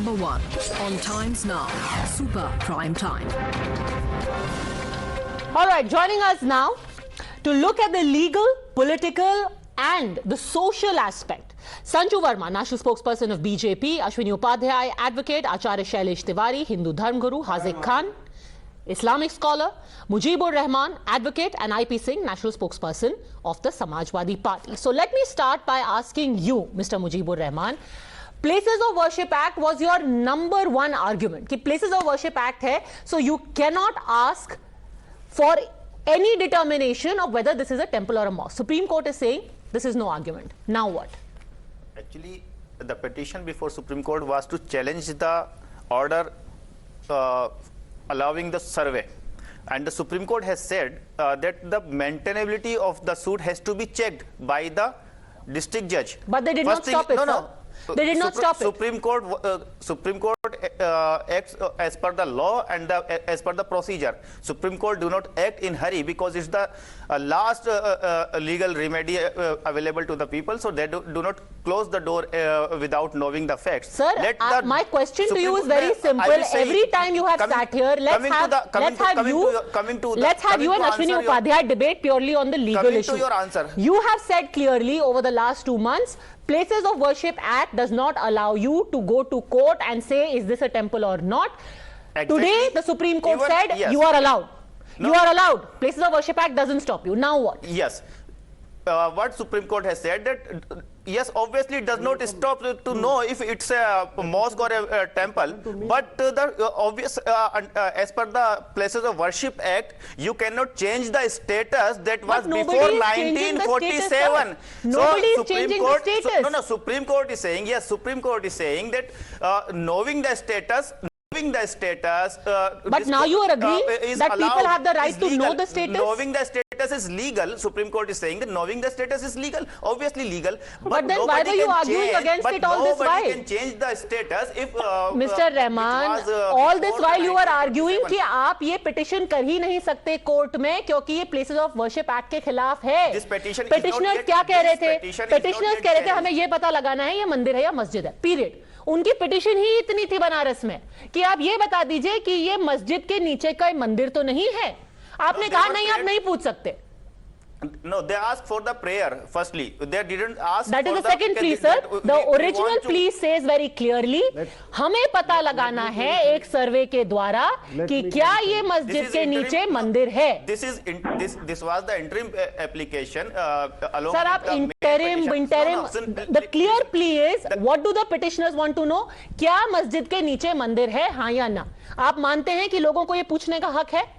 number one on Times Now, Super Prime Time. All right, joining us now to look at the legal, political and the social aspect. Sanju Verma, National Spokesperson of BJP, Ashwini Upadhyay, Advocate, Acharya Shailesh Tiwari, Hindu Dharm Guru, Haziq Khan, Islamic scholar, Mujibur Rahman, Advocate, and IP Singh, National Spokesperson of the Samajwadi Party. So let me start by asking you, Mr. Mujibur Rahman, Places of Worship Act was your number one argument. कि Places of Worship Act है, so you cannot ask for any determination of whether this is a temple or a mosque. Supreme Court is saying this is no argument. Now what? Actually, the petition before Supreme Court was to challenge the order allowing the survey. And the Supreme Court has said that the maintainability of the suit has to be checked by the district judge. But they did not stop it, sir. They did not stop it. Supreme Court acts as per the law and as per the procedure. Supreme Court do not act in hurry because it's the last legal remedy available to the people. So they do not close the door without knowing the facts. Sir, my question to you is very simple. Every time you have sat here, let's have you and Ashwini Upadhyay debate purely on the legal issue. To your answer. You have said clearly over the last 2 months, Places of Worship Act does not allow you to go to court and say, is this a temple or not? Exactly. Today, the Supreme Court said yes. You are allowed. No. You are allowed. Places of Worship Act doesn't stop you. Now what? Yes. What Supreme Court has said that, yes, obviously it does not stop to know if it's a mosque or a temple, but the obvious, as per the Places of Worship Act, you cannot change the status that was before 1947. Nobody is changing the status. No, Supreme Court is saying, yes, Supreme Court is saying that knowing the status, but now you are agreeing that people have the right to know the status? Knowing the status is legal. Supreme Court is saying that knowing the status is legal, obviously legal. But then why were you arguing against it all this while? Nobody can change the status if Mr. Rahman, all this while you are arguing कि आप ये petition कर ही नहीं सकते court में क्योंकि ये Places of Worship Act के खिलाफ है. Petitioners क्या कह रहे थे? Petitioners कह रहे थे हमें ये पता लगाना है ये मंदिर है या मस्जिद है. Period. उनकी पिटीशन ही इतनी थी बनारस में कि आप ये बता दीजिए कि ये मस्जिद के नीचे का मंदिर तो नहीं है. आपने कहा नहीं, आप नहीं पूछ सकते. No, they asked for the prayer firstly. They didn't ask. That is the second plea, sir. The original plea says very clearly, हमें पता लगाना है एक सर्वे के द्वारा कि क्या ये मस्जिद के नीचे मंदिर है. This was the interim application. Sir, आप interim. The clear plea is, what do the petitioners want to know? क्या मस्जिद के नीचे मंदिर है, हाँ या ना? आप मानते हैं कि लोगों को ये पूछने का हक है?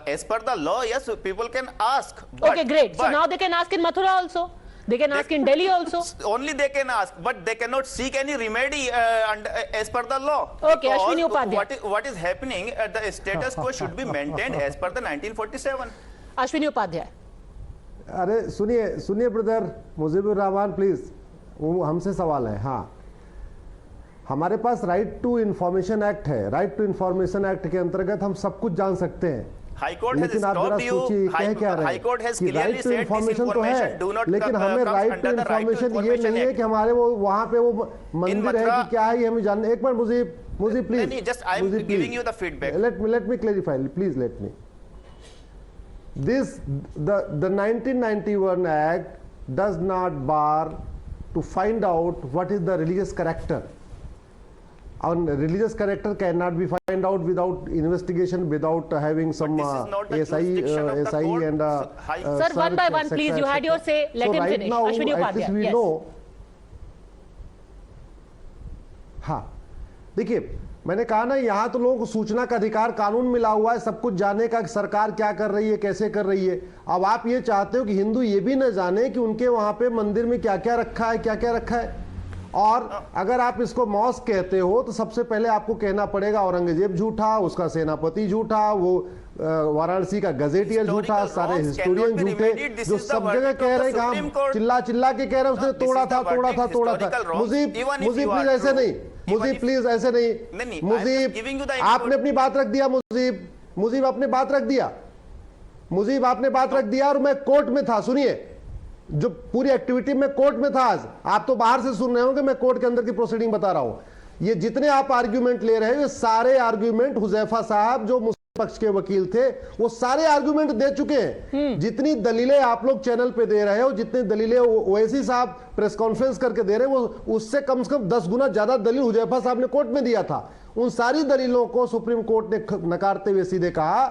As per the law, yes, people can ask. Okay, great. So now they can ask in Mathura also. They can ask in Delhi also. Only they can ask, but they cannot seek any remedy as per the law. Okay, Ashwini Upadhyay. What is happening? The status quo should be maintained as per the 1947. Ashwini Upadhyay. अरे सुनिए brother Mujibur Rahman please, वो हमसे सवाल है. हाँ, हमारे पास right to information act है. Right to information act के अंतर्गत हम सब कुछ जान सकते हैं. लेकिन आप जरा सोचिए कह क्या रहे हैं कि राइट टू इंफॉर्मेशन तो है, लेकिन हमें राइट टू इंफॉर्मेशन ये नहीं है कि हमारे वो वहां पे वो मंदिर है कि क्या है ये हमें जानना. एक बार मुझे please let me clarify please let me. The 1991 Act does not bar to find out what is the religious character. Our religious character cannot be find out without investigation, without having some SI and sir, one by one, please. You had your say. Let him finish. Now, at least we know. हाँ, देखिए मैंने कहा ना, यहाँ तो लोगों को सूचना का अधिकार कानून मिला हुआ है, सब कुछ जानने का सरकार क्या कर रही है, कैसे कर रही है. अब आप ये चाहते हो कि हिंदू ये भी न जाने कि उनके वहां पे मंदिर में क्या क्या रखा है, क्या क्या रखा है. और अगर आप इसको मॉस्क कहते हो तो सबसे पहले आपको कहना पड़ेगा औरंगजेब झूठा, उसका सेनापति झूठा, वो वाराणसी का गजेटियर झूठा, सारे हिस्टोरियन झूठे जो सब जगह कह रहे हैं, चिल्ला के कह रहे हैं उसने तोड़ा था. मुझीब प्लीज ऐसे नहीं, मुझीब प्लीज ऐसे नहीं. मुझीब आपने अपनी बात रख दिया. मुझीब आपने बात रख दिया. और मैं कोर्ट में था. सुनिए, जो पूरी एक्टिविटी में कोर्ट में था। आज आप तो बाहर से सुन रहे होंगे, मैं कोर्ट के अंदर की प्रोसीडिंग बता रहा हूं। ये जितने आप आर्ग्यूमेंट ले रहे हैं, ये सारे आर्ग्यूमेंट हुजैफा साहब जो मुस्लिम पक्ष के वकील थे, वो सारे आर्ग्यूमेंट दे चुके हैं। जितनी दलीलें आप लोग चैनल पे दे रहे हो, जितनी दलीलें ओवैसी साहब प्रेस कॉन्फ्रेंस करके दे रहे हैं, वो उससे कम से कम 10 गुना ज्यादा दलील हुजैफा साहब ने कोर्ट में दिया था। उन सारी दलीलों को सुप्रीम कोर्ट ने नकारते हुए सीधे कहा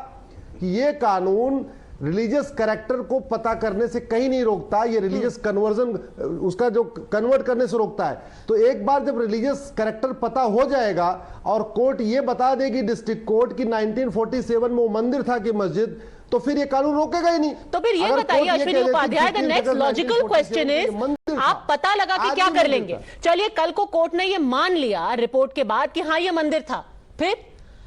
कि ये कानून रिलीजियस कैरेक्टर को पता करने से कहीं नहीं रोकता, ये रिलीजियस कन्वर्जन, उसका जो कन्वर्ट करने से रोकता है। तो एक बार जब रिलीजियस कैरेक्टर पता हो जाएगा और कोर्ट ये बता देगी, डिस्ट्रिक्ट कोर्ट, की 1947 में वो मंदिर था कि मस्जिद, तो फिर ये कानून रोकेगा ही नहीं। तो फिर ये बताइए Ashwini Upadhyay, the next logical question is, आप पता लगा के क्या कर लेंगे? चलिए कल को कोर्ट ने ये मान लिया रिपोर्ट के बाद कि हाँ ये मंदिर था, फिर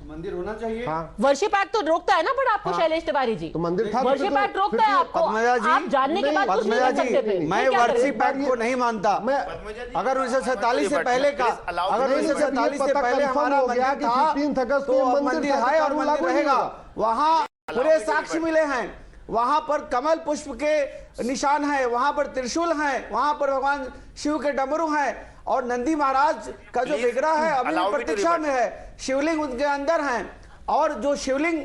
मंदिर होना चाहिए। हाँ। वर्शिप एक्ट तो रोकता है ना, बट आपको शैलेश तिवारी जी, तो मंदिर था, वर्शिप एक्ट रोकता है आपको, आप जानने के बाद कुछ नहीं कर सकते थे। मैं वर्शिप एक्ट को नहीं मानता। अगर 1947 से पहले का, अगर 1947 से पहले हमारा मंदिर था तो मंदिर है और मंदिर रहेगा। वहां पूरे साक्ष्य मिले हैं, वहां पर कमल पुष्प के निशान है, वहां पर त्रिशूल है, वहां पर भगवान शिव के डमरू हैं, और नंदी महाराज का जो विग्रह है अभी प्रतीक्षा में है, शिवलिंग उनके अंदर हैं, और जो शिवलिंग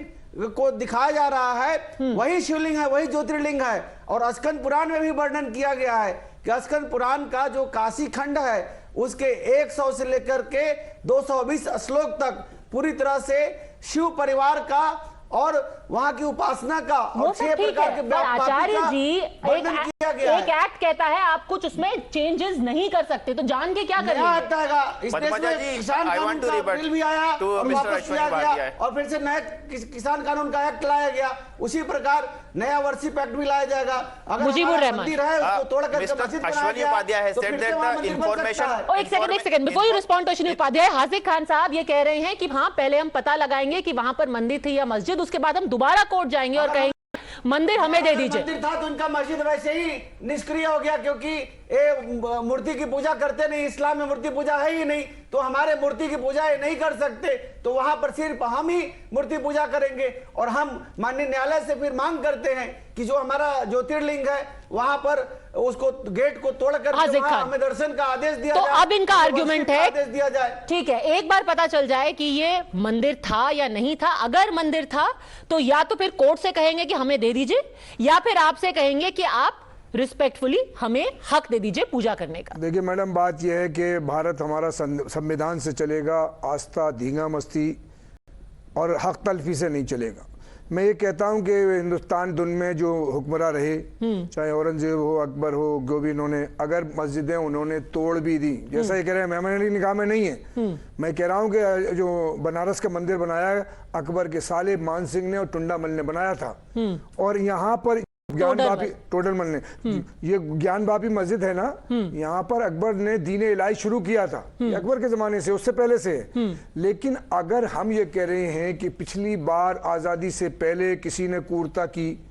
को दिखाया जा रहा है वही शिवलिंग है, वही ज्योतिर्लिंग है। और स्कंद पुराण में भी वर्णन किया गया है कि स्कंद पुराण का जो काशी खंड है उसके 100 से लेकर के 220 श्लोक तक पूरी तरह से शिव परिवार का और वहां की उपासना का और 6 प्रकार के आचार्य जी एक एक्ट कहता है आप कुछ उसमें चेंजेस नहीं कर सकते, तो जान के क्या करेंगे? किसान कानून का बिल भी आया और वापस किया गया, और फिर से नया किसान कानून का एक्ट लाया गया। उसी प्रकार नया वर्शिप एक्ट भी लाया जाएगा। अगर मुजीबुर रहमान मंदिर है उसको तोड़ करके मस्जिद बनाया गया तो फिर से वहां मंदिर बन सकता है। एक second before you respond to Ashwini Upadhyay, Haziq Khan साहब ये कह रहे हैं कि हाँ पहले हम पता लगाएंगे कि वहां पर मंदिर थी या मस्जिद, उसके बाद हम दोबारा कोर्ट जाएंगे और कहेंगे मंदिर हमें दे दीजिए। मंदिर था तो इनका मस्जिद वैसे ही निष्क्रिय हो गया, क्योंकि ये मूर्ति की पूजा करते नहीं, इस्लाम में मूर्ति पूजा है ही नहीं, तो हमारे मूर्ति की पूजा ये नहीं कर सकते, तो वहां पर सिर्फ हम ही मूर्ति पूजा करेंगे। और हम माननीय न्यायालय से फिर मांग करते हैं कि जो हमारा ज्योतिर्लिंग है वहां पर उसको गेट को तोड़कर हमें दर्शन का आदेश दिया तो जाए। अब इनका आर्ग्यूमेंट है, आदेश दिया जाए। ठीक है, एक बार पता चल जाए कि ये मंदिर था या नहीं था। अगर मंदिर था तो या तो फिर कोर्ट से कहेंगे कि हमें दे दीजिए, या फिर आपसे कहेंगे कि आप रिस्पेक्टफुली हमें हक दे दीजिए पूजा करने का। देखिए मैडम, बात यह है कि भारत हमारा संविधान से चलेगा, आस्था, धींगा मस्ती और हक तलफी से नहीं चलेगा। मैं ये कहता हूं कि हिंदुस्तान दुनिया में जो हुक्मरान रहे, चाहे औरंगजेब हो, अकबर हो, जो भी, इन्होंने अगर मस्जिदें उन्होंने तोड़ भी दी, जैसा ये कह रहे हैं मेमोरी निगाह में नहीं है, मैं कह रहा हूं कि जो बनारस का मंदिर बनाया अकबर के साले मान सिंह ने और टुंडामल ने बनाया था, और यहाँ पर ज्ञान बापी टोडर मल ने, ये ज्ञान बापी मस्जिद है ना, यहाँ पर अकबर ने दीन इलाही शुरू किया था, अकबर के जमाने से, उससे पहले से है। लेकिन अगर हम ये कह रहे हैं कि पिछली बार आजादी से पहले किसी ने क्रूरता की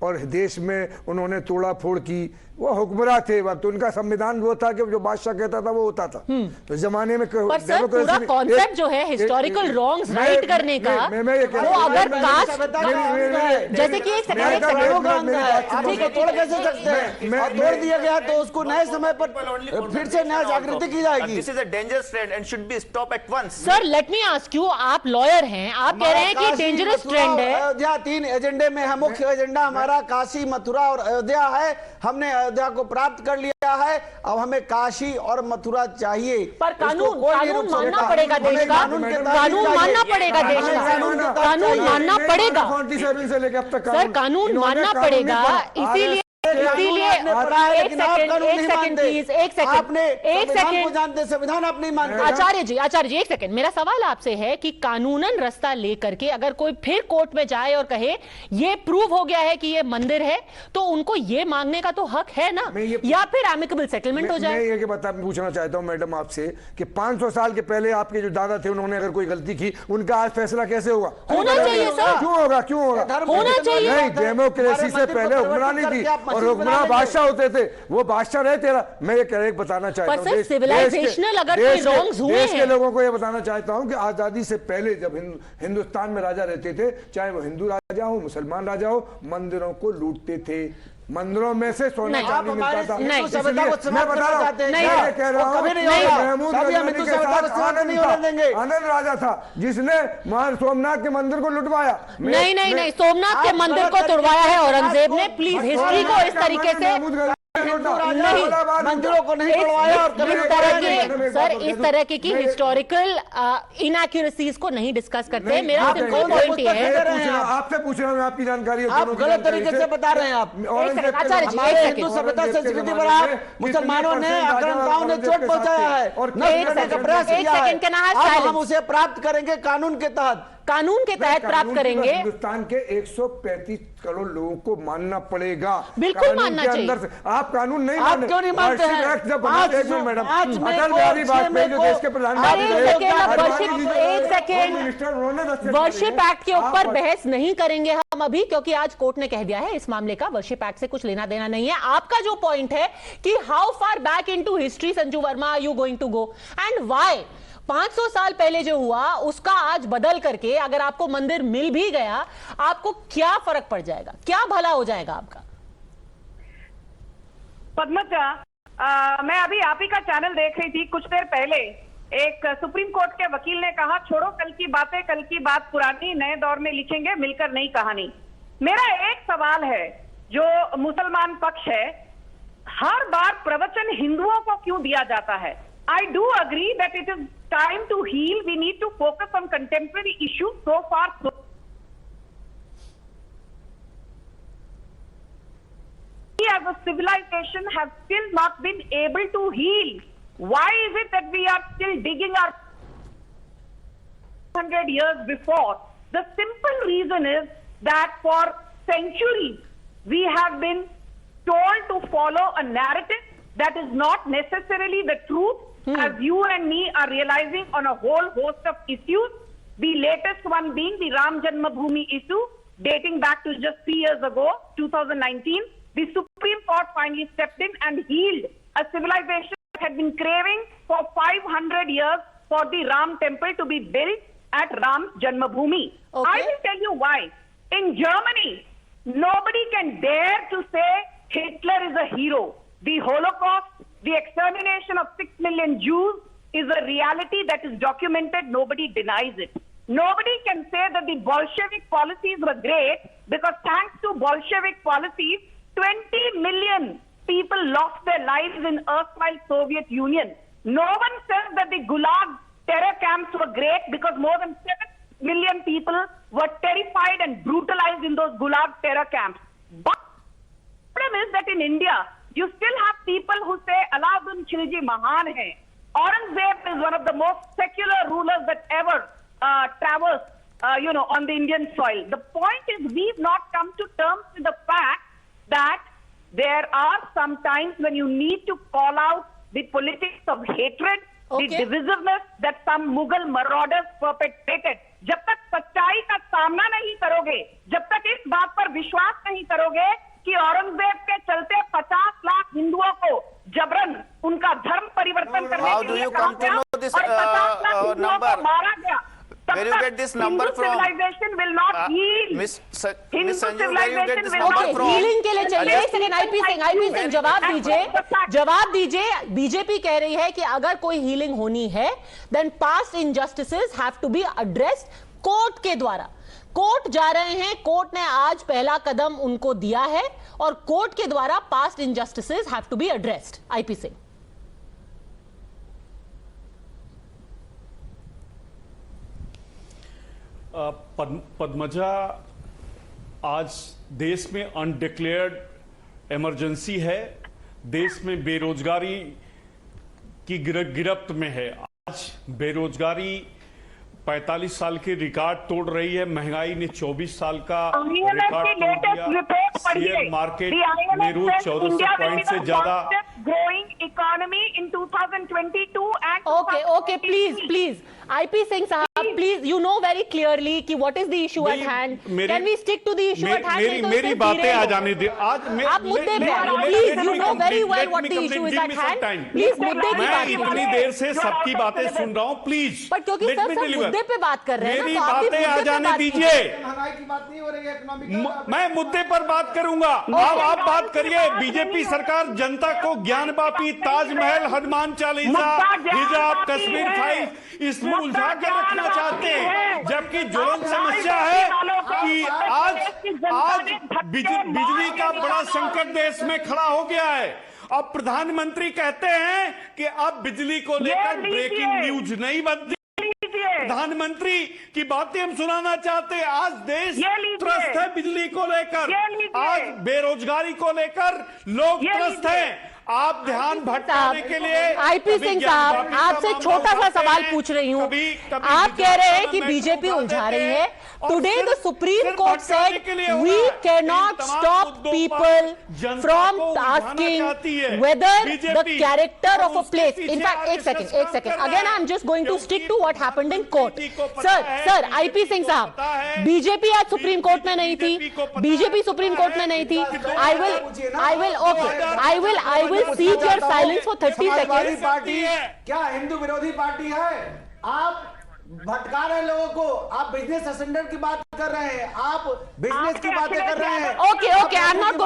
और देश में उन्होंने तोड़ा फोड़ की, वो हुक्मरान थे वक्त, उनका संविधान वो था कि जो बादशाह कहता था वो होता था। तो जमाने में पर सर पूरा कॉन्सेप्ट जो है हिस्टोरिकल रॉन्ग्स राइट करने का, वो अगर कास्ट जैसे कि एक सेकंड तोड़ कैसे सकते हैं, और तोड़ दिया गया तो उसको नए समय पर फिर से नया जागृति की जाएगी। This is a dangerous trend and should be stop at once. Sir let me ask you, आप लॉयर हैं, आप कह रहे हैं कि डेंजरस ट्रेंड है। अयोध्या 3 एजेंडे में है, मुख्य एजेंडा हमारा काशी, मथुरा और अयोध्या है। हमने अयोध्या को प्राप्त कर लिया है, अब हमें काशी और मथुरा चाहिए। पर कानून मानना पड़ेगा देश का, कानून मानना पड़ेगा देश का, कानून मानना पड़ेगा सर, कानून मानना पड़ेगा। इसीलिए एक सेकंड संविधान आप नहीं मानते। आचार्य जी एक सेकंड, मेरा सवाल आपसे है कि कानूनन रास्ता लेकर के अगर कोई फिर कोर्ट में जाए और कहे ये प्रूव हो गया है कि ये मंदिर है, तो उनको ये मांगने का तो हक है ना, या फिर एमिकेबल सेटलमेंट हो जाए। मैं ये पूछना चाहता हूं मैडम आपसे कि 500 साल के पहले आपके जो दादा थे उन्होंने अगर कोई गलती की, उनका आज फैसला कैसे होगा? होना चाहिए सर, क्यों होगा होना चाहिए। नहीं, डेमोक्रेसी से पहले हुक्मरानी थी और हुक्मरान बादशाह होते थे, वो बादशाह रहे तेरा। मैं ये बताना चाहता हूँ सिविलाइजेशनल अगर कोई रॉन्ग्स हुए देश के लोगों को ये बताना चाहता हूँ कि आजादी से पहले जब हिंदुस्तान में राजा रहते थे, चाहे वो हिंदू राजा हो, मुसलमान राजा हो, मंदिरों को लूटते थे, मंदिरों में से सोना नहीं, चांदी मिलता था। नहीं, सभ्यता को इसलिए मैं समाप्त बता करना रहा चाहते हैं। हूं, नहीं, मैं कह रहा हूं, कभी नहीं होगा। महमूद कभी हम गजनवी हिंदू के सभ्यता को साथ समाप्त आनंद नहीं होने देंगे। था। आनंद राजा था जिसने वहां सोमनाथ के मंदिर को लुटवाया। नहीं नहीं नहीं, सोमनाथ के आप मंदिर गलत को तरीके तोड़वाया से है औरंगजेब बात ने। को- प्लीज हिस्ट्री को इस तरीके से मंदिरों को नहीं तोड़वाया और कभी इस तरह के सर इस तरह की हिस्टोरिकल इनएक्यूरेसीज को नहीं डिस्कस करते हैं। मेरा आप सिंपल कौन पॉइंट पुस्तक ये दे है, रहे हैं? आपसे पूछ रहा हूं, आपकी जानकारी है, आप दोनों की गलत जानकारी तरीके से बता रहे हैं। आप एक सेकंड, आचार्य जी, हमारे एक हिंदू सेकंड। सभ्यता संस्कृति पर आप मुसलमानों ने आक्रांताओं ने चोट पहुंचाया है और नष्ट एक करने का सेकंड, प्रयास एक किया है। सेकंड, can I have अब silence? हम उसे प्राप्त करेंगे कानून के तहत। कानून के तहत प्राप्त कानून करेंगे। हिंदुस्तान के 135 करोड़ लोगों को मानना पड़ेगा। बिल्कुल कानून मानना के चाहिए। अंदर से आप कानून नहीं आप क्यों नहीं मानते हैं? मैडम आज में अटल को, बिहारी 6 वाजपेयी में जो को- देश के प्रधानमंत्री अरे रहे, एक सेकंड, आज वर्शिप- मान लीजिए, एक सेकंड। होम मिनिस्टर उन्होंने दस्तखत वर्शिप करे। एक्ट के ऊपर आप- बहस नहीं करेंगे हम अभी, क्योंकि आज कोर्ट ने कह दिया है इस मामले का वर्शिप एक्ट से कुछ लेना देना नहीं है। आपका जो पॉइंट है कि how far back into history Sanju Verma are you going to go and why 500 साल पहले जो हुआ उसका आज बदल करके अगर आपको मंदिर मिल भी गया, आपको क्या फर्क पड़ जाएगा, क्या भला हो जाएगा आपका? पद्मजा, मैं अभी आप ही का चैनल देख रही थी। कुछ देर पहले एक सुप्रीम कोर्ट के वकील ने कहा, छोड़ो कल की बातें, कल की बात पुरानी, नए दौर में लिखेंगे, मिलकर नई कहानी। मेरा एक सवाल है, जो मुसलमान पक्ष है, हर बार प्रवचन हिंदुओं को क्यों दिया जाता है? I do agree that it is time to heal. We need to focus on contemporary issues. So far, we as a civilization have still not been able to heal. Why is it that we are still digging our 100 years before? The simple reason is that for centuries we have been told to follow a narrative that is not necessarily the truth, as you and me are realizing on a whole host of issues. The latest one being the Ram Janmabhoomi issue, dating back to just 3 years ago, 2019. The Supreme Court finally stepped in and healed a civilization that had been craving for 500 years for the Ram temple to be built at Ram Janmabhoomi. Okay. I will tell you why. In Germany, nobody can dare to say Hitler is a hero. The Holocaust, the extermination of 6 million Jews is a reality that is documented. Nobody denies it. Nobody can say that the Bolshevik policies were great, because thanks to Bolshevik policies, 20 million people lost their lives in erstwhile Soviet Union. No one says that the Gulag terror camps were great, because more than 7 million people were terrified and brutalized in those Gulag terror camps. But the problem is that in India, you still have people who say Alauddin Khilji Mahan hai. Aurangzeb is one of the most secular rulers that ever traversed, on the Indian soil. The point is, we've not come to terms with the fact that there are some times when you need to call out the politics of hatred, Okay. the divisiveness that some Mughal marauders perpetrated. जब तक सच्चाई का सामना नहीं करोगे, जब तक इस बात पर विश्वास नहीं करोगे कि औरंगजेब के चलते 50 लाख हिंदुओं को जबरन उनका धर्म परिवर्तन करने How के do लिए you कहा come to गया know this, और 50 लाख हिंदुओं number? को मारा गया, तब Where you तक get this number Hindu from? civilization will not heal. Miss Hindu Sanju, where you get civilization this will number not from? Healing के लिए चलिए। एक सेकंड, आईपी सिंह जवाब That's दीजिए, the fact. जवाब दीजिए। बीजेपी कह रही है कि अगर कोई हीलिंग होनी है, then past injustices have to be addressed court के द्वारा। कोर्ट जा रहे हैं, कोर्ट ने आज पहला कदम उनको दिया है और कोर्ट के द्वारा past injustices have to be addressed. IP Singh. Padmaja, आज देश में अनडिक्लेयर्ड इमरजेंसी है, देश में बेरोजगारी की गिरफ्त में है। आज बेरोजगारी 45 साल के रिकॉर्ड तोड़ रही है, महंगाई ने 24 साल का रिकॉर्ड तोड़ दिया, शेयर मार्केट में रोज 1400 पॉइंट से ज्यादा growing economy in 2022 and okay please IP Singh साहब। Please, you know very clearly कि what is the issue at hand. Can we stick to the issue at hand? मेरी बातें आ जाने दे। आज आप मुद्दे पे आइए। Please, you know very well what the issue is at hand. Please, मुद्दे की बात कीजिए। मैं इतनी देर से सबकी बातें सुन रहा हूँ, प्लीज। पर क्योंकि सर सब मुद्दे पे बात कर रहे हैं मेरी ना, तो आप भी बातें आ मुद्दे पे जाने बात दीजिए। महंगाई की बात नहीं हो रही है, इकोनॉमिक मैं मुद्दे पर बात करूंगा। अब आप बात करिए। बीजेपी सरकार जनता को ज्ञान वापी, ताजमहल, हनुमान चालीसा, हिजाब, कश्मीर फाइल इसमें उलझा कर रखना चाहते हैं, जबकि ज्वलंत समस्या है कि आज बिजली का बड़ा संकट देश में खड़ा हो गया है। अब प्रधानमंत्री कहते हैं कि अब बिजली को लेकर ब्रेकिंग न्यूज नहीं बनती। प्रधानमंत्री की बातें हम सुनाना चाहते हैं। आज देश त्रस्त है बिजली को लेकर, आज बेरोजगारी को लेकर लोग त्रस्त हैं। आप ध्यान भटकाने के लिए आईपी सिंह साहब, आपसे छोटा सा सवाल पूछ रही हूँ। आप कह रहे हैं कि बीजेपी उलझा रही है। Today the supreme court said we can not stop people from asking whether the character of a place. In fact एक second again I am just going to stick to what happened in court. Sir IP Singh साहब, BJP आज supreme court में नहीं थी, BJP supreme court में नहीं थी। I will seek your silence for 30 seconds. Party क्या हिंदू विरोधी पार्टी है? आप भटका रहे लोगों को, आप बिजनेस असेंडेंट की बात कर रहे हैं, आप बिजनेस की बातें कर रहे हैं। Okay, I'm not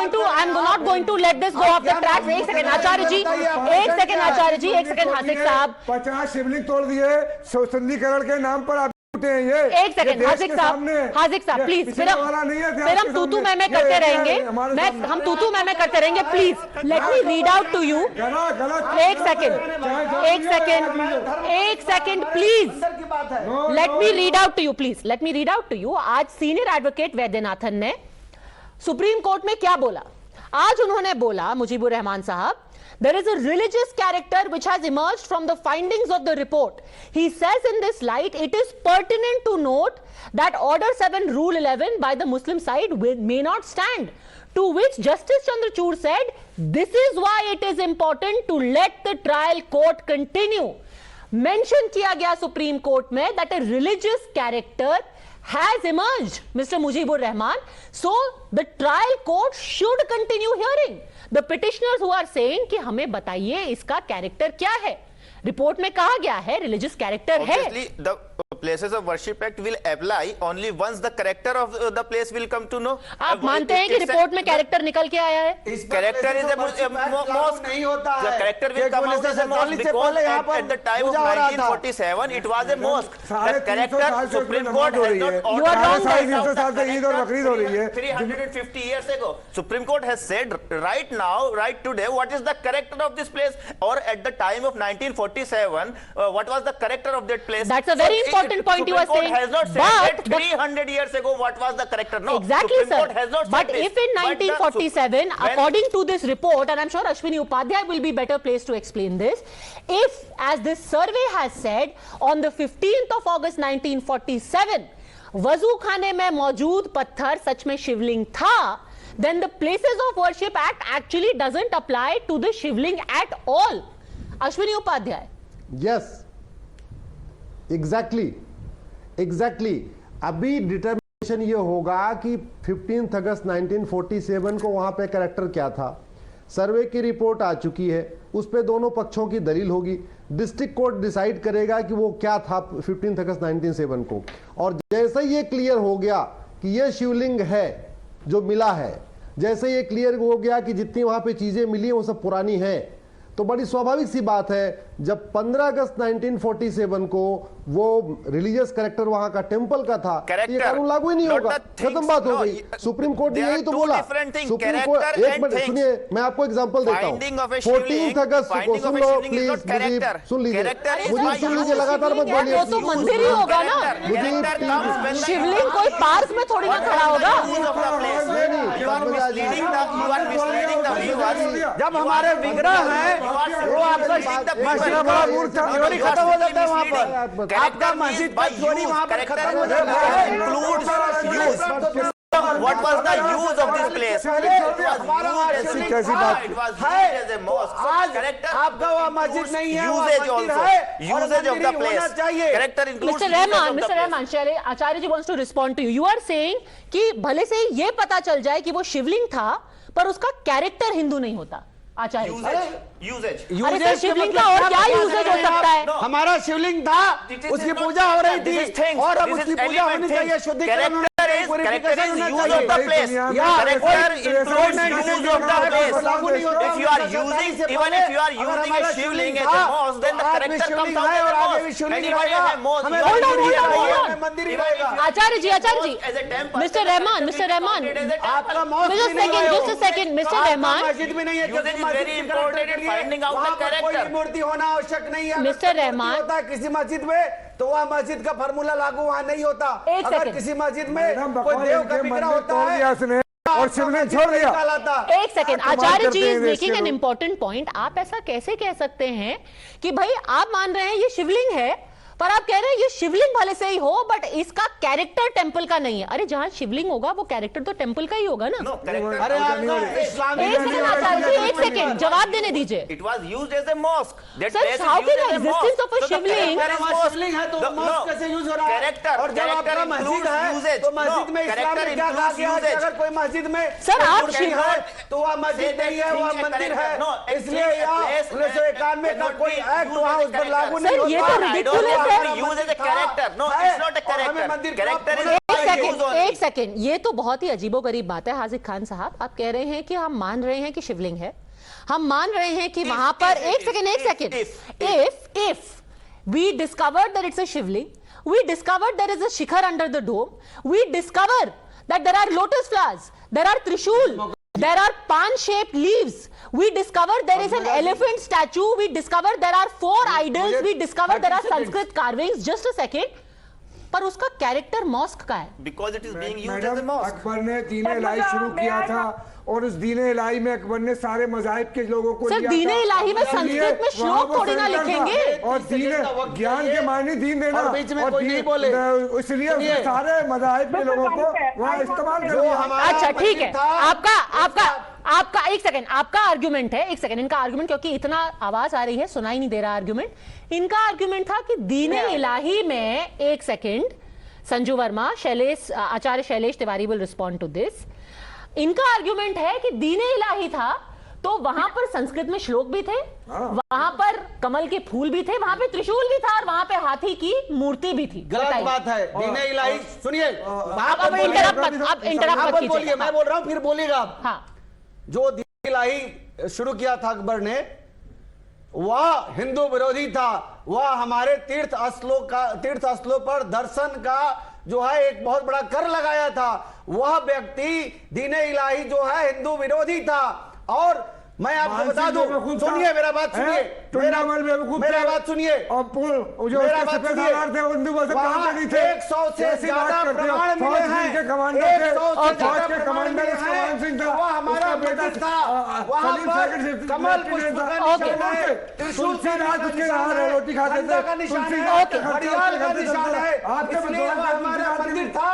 going to let this go off the track. एक सेकंड आचार्य जी, एक सेकंड हासिक साहब। 50 शिवलिंग तोड़ दिए संधिकरण के नाम पर। ये एक सेकंड हासिक साहब प्लीज, फिर हम तूतू मैं करते रहेंगे, हम तूतू मैं करते रहेंगे। Please let me read out to you. एक second please, let me read out to you. आज सीनियर एडवोकेट वैद्यनाथन ने सुप्रीम कोर्ट में क्या बोला? आज उन्होंने बोला, मुजीबुर रहमान साहब, there is a religious character which has emerged from the findings of the report. He says in this light, it is pertinent to note that Order 7, Rule 11 by the Muslim side may not stand. To which Justice Chandrachud said, this is why it is important to let the trial court continue. Mention किया गया supreme court में that a religious character has emerged, Mr. Mujibur Rahman. So the trial court should continue hearing the petitioners who are saying कि हमें बताइए इसका character क्या है। Report में कहा गया है रिलीजियस कैरेक्टर है। The places of worship act will apply only once the character of the place will come to know. आप मानते हैं कि रिपोर्ट में कैरेक्टर निकल के आया है? Character is a mosque नहीं होता है। The character will come out as a mosque because at the time of 1947 it was a mosque. The character Supreme Court has not ordered. You are wrong. 350 साल से ईद और बकरीद हो रही है। 350 years ago, Supreme Court has said right now, right today, what is the character of this place? Or at the time of 1947, what was the character of that place? That's a very important point you are saying. Has not said that 300 years ago what was the character. No, exactly, Supreme sir. Court has not but said if this. in 1947, according to this report, and I'm sure Ashwini Upadhyay will be better placed to explain this, if, as this survey has said, on the 15th of August 1947, वजू खाने में मौजूद पत्थर सच में शिवलिंग था, then the Places of Worship Act actually doesn't apply to the shivling at all. Ashwini Upadhyay. Yes. Exactly अभी determination ये होगा कि 15 अगस्त 1947 को वहां पे कैरेक्टर क्या था। सर्वे की रिपोर्ट आ चुकी है, उस पे दोनों पक्षों की दलील होगी। डिस्ट्रिक्ट कोर्ट डिसाइड करेगा कि वो क्या था 15 अगस्त 1947 को। और जैसे ये क्लियर हो गया कि ये शिवलिंग है जो मिला है, जैसे ये क्लियर हो गया कि जितनी वहां पे चीजें मिली हैं वो सब पुरानी हैं, तो बड़ी स्वाभाविक सी बात है जब 15 अगस्त 1947 को वो रिलीजियस कैरेक्टर वहां का टेंपल का था, ये कानून लागू ही नहीं होगा, खत्म बात हो गई। सुप्रीम कोर्ट ने यही तो बोला। सुप्रीम कोर्ट, एक मिनट सुनिए, मैं आपको एग्जांपल देता हूं। 14 अगस्त को सुन लो प्लीज, सुन लीजिए, मुझे सुन लीजिए, लगातार मत बोलिए। वो तो मंदिर ही होगा ना, शिवलिंग कोई पार्क में थोड़ी ना खड़ा होगा। जब हमारे विग्रह है वो आपका चोरी खत्म हो जाता है वहां पर, आपका मस्जिद का चोरी वहां पर खत्म हो जाता है। what was the use of this place? कैसी बात? It was used as a mosque. आज Character आपका वह मस्जिद नहीं है, वह usage मंदिर also. है और Usage of मंदिर the ही होना place. चाहिए। Character includes Mr. usage Rahman, of the Mr. place. Rahman, Acharya ji wants to respond to you. You are saying कि भले से ये पता चल जाए कि वो शिवलिंग था, पर उसका कैरेक्टर हिंदू नहीं होता। आचार्य Usage. अरे सर, शिवलिंग का और क्या यूजेज हो सकता है? हमारा शिवलिंग था, उसकी पूजा हो रही थी और अब उसकी पूजा होनी चाहिए, शुद्धिकरण होना चाहिए, Character is use चाहिए। of the place. Character includes use of the place. If you are using, even if you are using a shivling as a mosque, then the character comes out as a mosque. And even if a mosque, you are Hold on, using hold on, a hold mosque. on. मंदिर ही Even if रहेगा। you are Acharya ji, as a temple, Mr. Rahman, Mr. Rahman, आपका मौत just a second, Mr. Rahman. मस्जिद भी नहीं है, Usage is very important in finding out the character. कोई मूर्ति होना आवश्यक नहीं है। Mr. अगर रहमान। होता है किसी मस्जिद में तो वह मस्जिद का फार्मूला लागू वहां नहीं होता। एक अगर सेकंड। किसी मस्जिद में कोई देव का विग्रह होता है और शिवलिंग छोड़ दिया। एक second, Acharya ji is making an important point. आप ऐसा कैसे कह सकते हैं कि भाई आप मान रहे हैं ये शिवलिंग है, पर आप कह रहे हैं ये शिवलिंग भले से ही हो, बट इसका कैरेक्टर टेंपल का नहीं है। अरे जहां शिवलिंग होगा वो कैरेक्टर तो टेंपल का ही होगा ना। अरे एक सेकंड आचार्य जी, एक सेकंड जवाब देने दीजिए। It was used as a mosque. That Sir, place is how used can as a the existence mosque. of a So the shivling- character is mosque. शिवलिंग है तो The- मॉस्क no. कैसे use हो रहा है? Character- और जब character आपका मस्जिद includes है usage. तो मस्जिद No, में इस्लाम character ने क्या कहा includes गया कि usage. अगर कोई मस्जिद में Sir, कोई आप मूर्ति है cannot तो वह मस्जिद say that नहीं है, वह thing is मंदिर character. है। No, इसलिए a यहाँ place 1991 का cannot कोई be एक्ट used वहाँ as उस पर a लागू character. नहीं Sir, ये होता। तो ridiculous है। Use as a character. No, it's not a character. Character is एक सेकेंड, ये तो बहुत ही अजीबोगरीब बात है हाजिक खान साहब। आप कह रहे हैं कि हम मान रहे हैं कि शिवलिंग है, हम मान रहे हैं कि वहां पर एक second if we discovered that it's a Shivling, we discovered there is a shikhar under the dome, we discover that there are lotus flowers, there are trishul, there are pan shaped leaves, we discover there is an elephant statue, we discover there are 4 idols, we discover there are Sanskrit carvings. Just a second, पर उसका character mask का है। Because it is being used as a madam, mosque. Akbar ने दीन इलाही शुरू किया था और उस दीन इलाही में अकबर ने सारे मजाहिब के लोगों को सर, लिया दीन था। इलाही में संस्कृत में इसलिए श्लोक वहाँ वो थोड़ी ना सेंटर था। लिखेंगे। और दीन ज्ञान के मायने दीन देना और बीच में और कोई नहीं बोले। इसलिए उसने सारे मजाहिब के लोगों को वहाँ इस्तेमाल कर दिया। अच्छा ठीक है, आपका एक सेकंड, आपका आर्ग्यूमेंट है, एक सेकंड, इनका आर्ग्यूमेंट, क्योंकि इतना आवाज आ रही है सुनाई नहीं दे रहा आर्ग्यूमेंट। इनका आर्ग्यूमेंट था कि दीन इलाही में, एक second Sanju Verma, Acharya Shailesh Tiwari will respond to this. इनका आर्ग्यूमेंट है कि दीन इलाही था तो वहां पर संस्कृत में श्लोक भी थे, वहां पर कमल के फूल भी थे, वहां पे त्रिशूल भी था और वहां पे हाथी की मूर्ति भी थी। गलत बात है। दीन इलाही सुनिए, आप इंटरप्ट बोलिए, मैं बोल रहा हूँ फिर बोलिएगा आप। हाँ, जो दीन इलाही शुरू किया था अकबर ने, वह हिंदू विरोधी था। वह हमारे तीर्थ स्थलों पर दर्शन का जो है एक बहुत बड़ा कर लगाया था। वह व्यक्ति दीन इलाही जो है हिंदू विरोधी था। और मैं आपको बता दूं, सुनिए मेरा बात सुनिए, मेरा बात सुनिए, मेरा बात सुनिए। 100 से ज्यादा प्रमाण मिले हैं, 100 से ज्यादा प्रमाण मिले हैं। वह हमारा ब्रिटिश था, वहां पर कमल पुष्प का निशान है, त्रिशूल का निशान है, झंडा का निशान है, घड़ियाल का निशान है, इसलिए वह हमारा मंदिर था।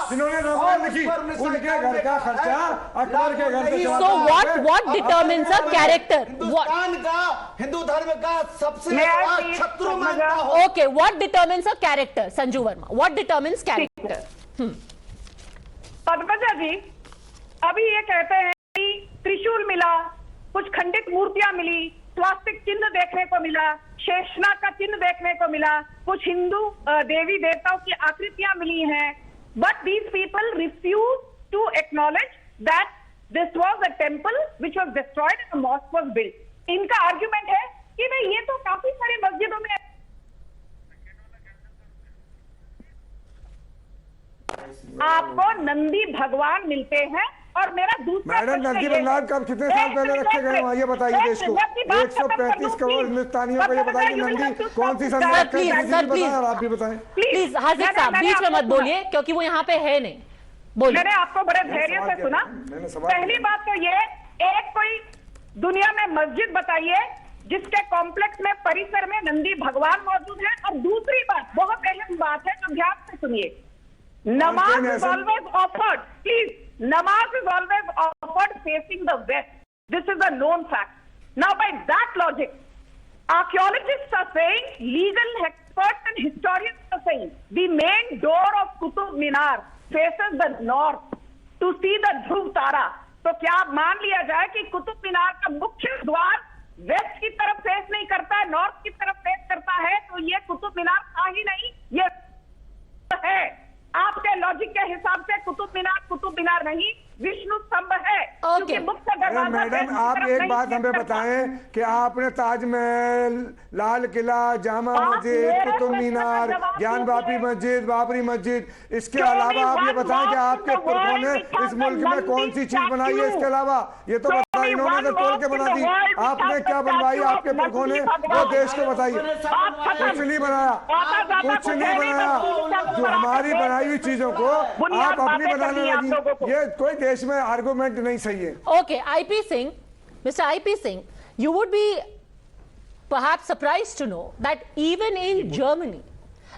जिन्होंने रमान लिखी उनके घर का खर्चा So what determines a character? Hindustan का, हिंदू धर्म का सबसे बड़ा शत्रु मानता हूं। Okay, what determines a character? Sanju Verma, what determines character? Padmaja जी अभी ये कहते हैं कि त्रिशूल मिला, कुछ खंडित मूर्तियां मिली, प्लास्टिक चिन्ह देखने को मिला, शेषनाग का चिन्ह देखने को मिला, कुछ हिंदू देवी देवताओं की आकृतियां मिली हैं, but these people refuse to acknowledge that this was a temple which was destroyed and a mosque was built. इनका आर्ग्यूमेंट है कि भाई ये तो काफी सारे मस्जिदों में आपको नंदी भगवान मिलते हैं। और मेरा दूसरा मैडम, नंदी भगवान कब कितने साल पहले रखे गए वहाँ, ये बताइए देश को। 135 करोड़ हिंदुस्तानियों को ये बताइए कि नंदी कौन सी संस्कृति, आप भी बताएं प्लीज। हाजिर साहब बीच में मत बोलिए क्योंकि वो यहाँ पे है नहीं, बोलिए। मैंने आपको बड़े धैर्य से सुना। पहली बात तो ये, एक कोई दुनिया में मस्जिद बताइए जिसके कॉम्प्लेक्स में, परिसर में नंदी भगवान मौजूद है। और दूसरी बात, बहुत अहम बात है, तो ध्यान से सुनिए, Namaz is always offered. Please, namaz is always offered facing the west. This is a known fact. Now, by that logic, archaeologists are saying, legal experts and historians are saying, the main door of Qutub Minar faces the north to see the Dhruv Tara. तो क्या मान लिया जाए कि कुतुब मीनार का मुख्य द्वार waste की तरफ फेस नहीं करता है, नॉर्थ की तरफ फेस करता है, तो ये कुतुब मीनार था ही नहीं, ये है। आपके लॉजिक के हिसाब से कुतुब मीनार नहीं, विष्णु स्तंभ है। क्योंकि मुख्य दरवाजा मैडम आप एक बात हमें बताएं कि आपने ताजमहल, लाल किला, जामा मस्जिद, कुतुब मीनार, ज्ञान वापी मस्जिद, बाबरी मस्जिद, इसके अलावा आप ये बताएं कि आपके पुरखों ने इस मुल्क में कौन सी चीज बनाई है? इसके अलावा ये तो बताओ, इन्होंने तो तोड़ के बना दी, आपने क्या बनवाई आपके पुरखों ने? वो देश को बताइए। कुछ नहीं बनाया, कुछ नहीं बनाया। जो हमारी बनाई हुई चीजों को आप अपनी बनाने लगी, ये कोई देश में आर्गुमेंट नहीं सही है। Okay, IP Singh, Mr. IP Singh, you would be perhaps surprised to know that even in Germany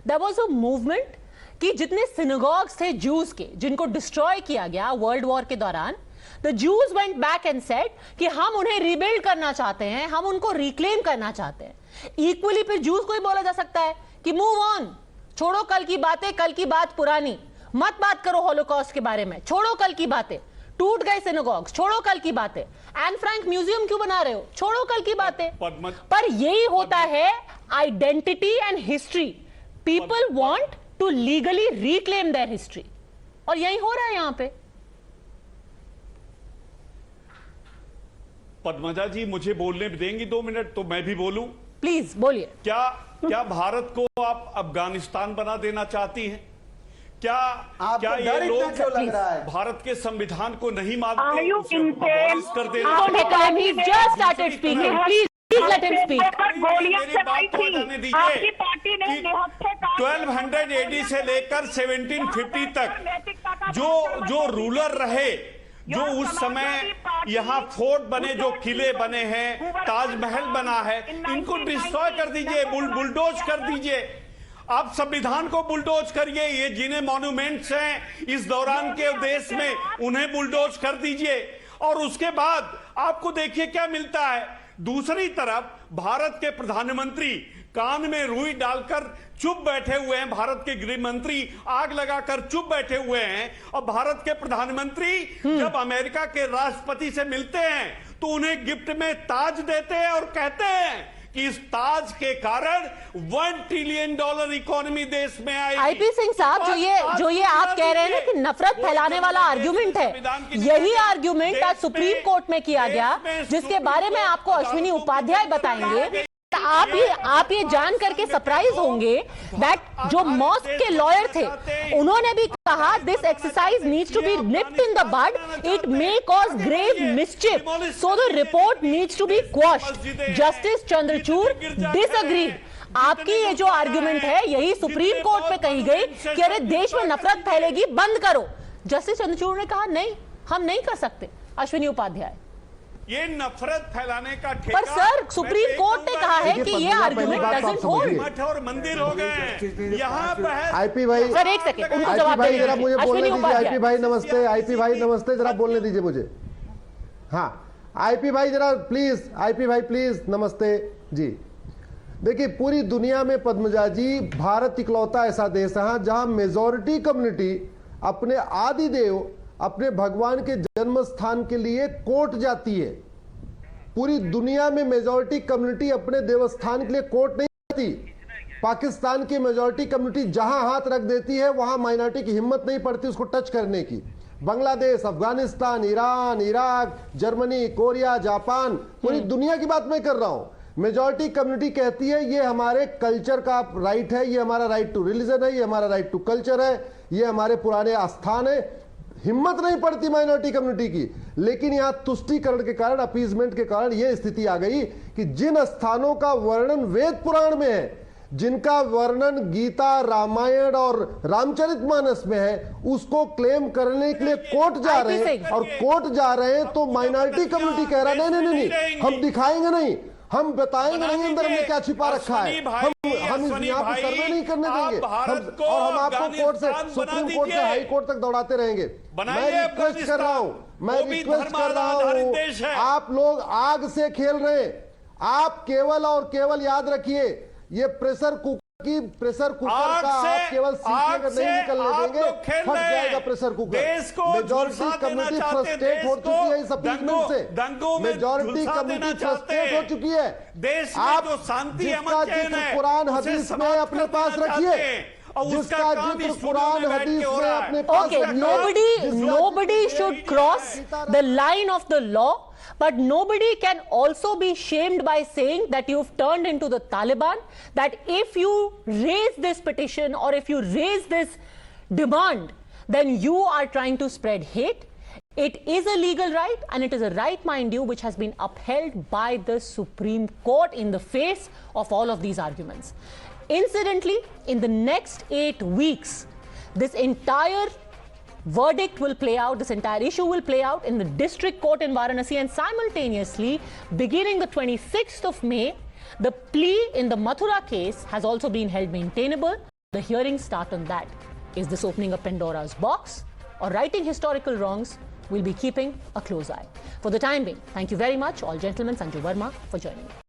there was a movement कि जितने synagogues थे Jews के, जिनको destroy किया गया वर्ल्ड वॉर के दौरान, the Jews went back and said कि हम उन्हें rebuild करना चाहते हैं, हम उनको reclaim करना चाहते हैं। Equally फिर Jews को ही बोला जा सकता है कि move on, छोड़ो कल की बातें, कल की बात पुरानी, मत बात करो हॉलोकॉस्ट के बारे में, छोड़ो कल की बातें, टूट गए सिनेगॉग्स, छोड़ो कल की बातें, एन फ्रैंक म्यूजियम क्यों बना रहे हो, छोड़ो कल की बातें। पर यही होता है identity and history. People want to legally reclaim their history, और यही हो रहा है यहां पे। पद्मजा जी मुझे बोलने देंगी 2 मिनट तो मैं भी बोलूं? प्लीज बोलिए। क्या भारत को आप अफगानिस्तान बना देना चाहती हैं? क्या ये लोग भारत के संविधान को नहीं मानते? कर देना। just started speaking. Please let him speak. मेरी बात को जाने दीजिए कि 1200 AD से लेकर 1750 तक जो रूलर रहे, जो उस समय यहाँ फोर्ट बने, जो किले बने हैं, ताजमहल बना है, इनको डिस्ट्रॉय कर दीजिए, बुलडोज कर दीजिए। आप संविधान को बुलडोज करिए। ये जिन्हें मॉन्यूमेंट्स हैं इस दौरान के देश में, उन्हें बुलडोज कर दीजिए, और उसके बाद आपको देखिए क्या मिलता है। दूसरी तरफ भारत के प्रधानमंत्री कान में रुई डालकर चुप बैठे हुए हैं, भारत के गृह मंत्री आग लगाकर चुप बैठे हुए हैं, और भारत के प्रधानमंत्री जब अमेरिका के राष्ट्रपति से मिलते हैं तो उन्हें गिफ्ट में ताज देते हैं और कहते हैं कि इस ताज के कारण $1 ट्रिलियन इकोनॉमी देश में आएगी। आईपी सिंह साहब, जो ये आप कह रहे हैं ना कि नफरत फैलाने वाला आर्ग्यूमेंट है, यही आर्ग्यूमेंट आज सुप्रीम कोर्ट में किया गया, जिसके बारे में आपको अश्विनी उपाध्याय बताएंगे। आप ये जान करके सरप्राइज होंगे दैट जो मॉस्क के लॉयर थे, उन्होंने भी कहा this exercise needs to be nipped in the bud, it may cause grave mischief, so the report needs to be quashed. Justice Chandrachud disagreed. आपकी ये जो आर्ग्यूमेंट है, यही सुप्रीम कोर्ट में कही गई कि अरे देश में नफरत फैलेगी, बंद करो। जस्टिस चंद्रचूड़ ने कहा नहीं, हम नहीं कर सकते। अश्विनी उपाध्याय, ये नफरत फैलाने का ठेका, पर सर सुप्रीम कोर्ट ने कहा है कि ये आर्गुमेंट डजंट होल्ड। मठ और मंदिर हो गए यहाँ पर। आईपी भाई सर एक सेकंड, उनको जवाब भाई जरा मुझे बोलने दीजिए। आईपी भाई नमस्ते, आईपी भाई नमस्ते, जरा बोलने दीजिए मुझे। हाँ आईपी भाई जरा प्लीज, आईपी भाई प्लीज, नमस्ते जी। देखिए पूरी दुनिया में पद्मजा जी, भारत इकलौता ऐसा देश है जहां मेजॉरिटी कम्युनिटी अपने आदि देव, अपने भगवान के जन्म स्थान के लिए कोर्ट जाती है। पूरी दुनिया में मेजॉरिटी कम्युनिटी अपने देवस्थान के लिए कोर्ट नहीं जाती। पाकिस्तान की मेजॉरिटी कम्युनिटी जहां हाथ रख देती है वहां माइनॉरिटी की हिम्मत नहीं पड़ती उसको टच करने की। Bangladesh, Afghanistan, Iran, Iraq, Germany, Korea, Japan, पूरी दुनिया की बात मैं कर रहा हूं। मेजॉरिटी कम्युनिटी कहती है ये हमारे कल्चर का राइट है, ये हमारा राइट टू रिलीजन है, ये हमारा राइट टू कल्चर है, ये हमारे पुराने आस्थान है। हिम्मत नहीं पड़ती माइनॉरिटी कम्युनिटी की। लेकिन यहां तुष्टीकरण के कारण, अपीजमेंट के कारण यह स्थिति आ गई कि जिन स्थानों का वर्णन वेद पुराण में है, जिनका वर्णन गीता, रामायण और रामचरितमानस में है, उसको क्लेम करने के लिए कोर्ट जा रहे हैं। और कोर्ट जा रहे हैं तो माइनॉरिटी कम्युनिटी कह रहा है नहीं नहीं नहीं, हम दिखाएंगे नहीं, हम बताएंगे नहीं अंदर में क्या छिपा रखा है। हम यहाँ पे सर्वे नहीं करने देंगे और हम आपको कोर्ट से, सुप्रीम कोर्ट से हाई कोर्ट तक दौड़ाते रहेंगे। मैं रिक्वेस्ट कर रहा हूं, आप लोग आग से खेल रहे हैं। आप केवल और केवल याद रखिए, ये प्रेशर कुकर का आप केवल सीटी अगर नहीं निकलने देंगे, फट जाएगा pressure cooker. Majority community frustrate हो चुकी है इस अपीलमेंट से। मेजॉरिटी कम्युनिटी फ्रस्ट्रेट हो चुकी है। आप जिसका जिक्र कुरान हदीस में अपने पास रखिए, जिसका जिक्र कुरान हदीस में अपने पास रखिए। Nobody should cross the line of the law. But nobody can also be shamed by saying that you've turned into the Taliban, that if you raise this petition or if you raise this demand, then you are trying to spread hate. It is a legal right, and it is a right, mind you, which has been upheld by the Supreme Court in the face of all of these arguments. Incidentally, in the next 8 weeks, this entire verdict will play out, this entire issue will play out in the district court in Varanasi, and simultaneously, beginning the 26th of May, the plea in the Mathura case has also been held maintainable. The hearings start on that. Is this opening a Pandora's box or righting historical wrongs? We'll be keeping a close eye. For the time being, thank you very much, all gentlemen, Sanju Verma, for joining me.